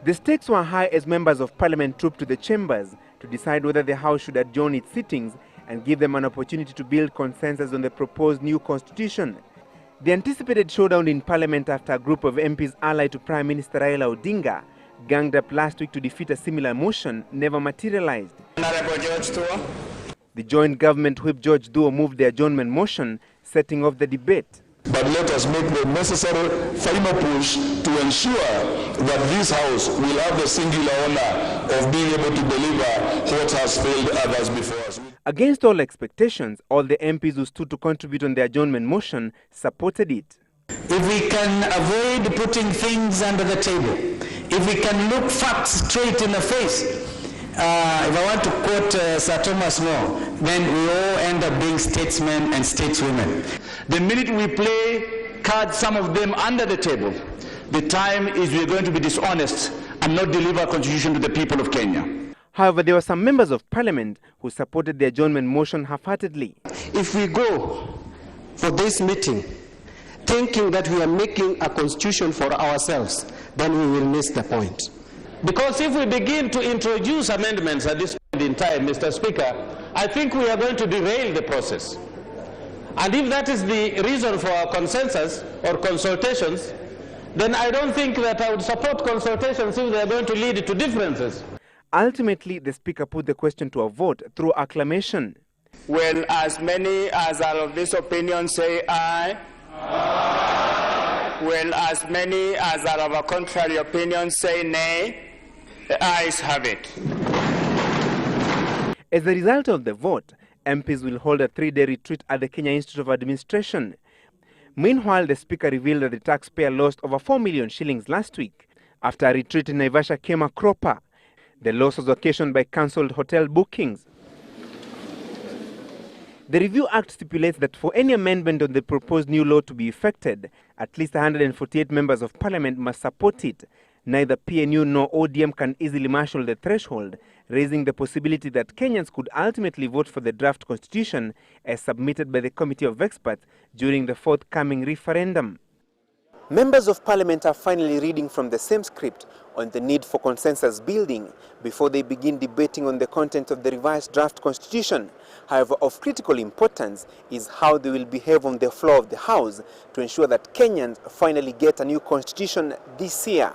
The stakes were high as members of parliament trooped to the chambers to decide whether the House should adjourn its sittings and give them an opportunity to build consensus on the proposed new constitution. The anticipated showdown in parliament after a group of MPs allied to Prime Minister Raila Odinga ganged up last week to defeat a similar motion never materialized. The joint government whip George Duo moved the adjournment motion, setting off the debate. But let us make the necessary final push to ensure that this House will have the singular honor of being able to deliver what has failed others before us. Against all expectations, all the MPs who stood to contribute on the adjournment motion supported it. If we can avoid putting things under the table, if we can look facts straight in the face, if I want to quote Sir Thomas More, then we all end up being statesmen and stateswomen. The minute we play cards, some of them under the table, the time is we're going to be dishonest and not deliver a constitution to the people of Kenya. However, there were some members of parliament who supported the adjournment motion half-heartedly. If we go for this meeting thinking that we are making a constitution for ourselves, then we will miss the point. Because if we begin to introduce amendments at this point in time, Mr. Speaker, I think we are going to derail the process. And if that is the reason for our consensus or consultations, then I don't think that I would support consultations if they are going to lead to differences. Ultimately, the Speaker put the question to a vote through acclamation. Will as many as are of this opinion say aye? Aye. Will as many as are of a contrary opinion say nay? The ayes have it. As a result of the vote, MPs will hold a 3-day retreat at the Kenya Institute of Administration. Meanwhile, the Speaker revealed that the taxpayer lost over 4 million shillings last week. After a retreat in Naivasha came a cropper. The loss was occasioned by cancelled hotel bookings. The Review Act stipulates that for any amendment on the proposed new law to be effected, at least 148 members of parliament must support it. Neither PNU nor ODM can easily marshal the threshold, raising the possibility that Kenyans could ultimately vote for the draft constitution as submitted by the Committee of Experts during the forthcoming referendum. Members of parliament are finally reading from the same script on the need for consensus building before they begin debating on the content of the revised draft constitution. However, of critical importance is how they will behave on the floor of the House to ensure that Kenyans finally get a new constitution this year.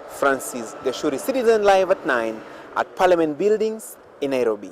Francis Gachuri, Citizen Live at 9 at Parliament Buildings in Nairobi.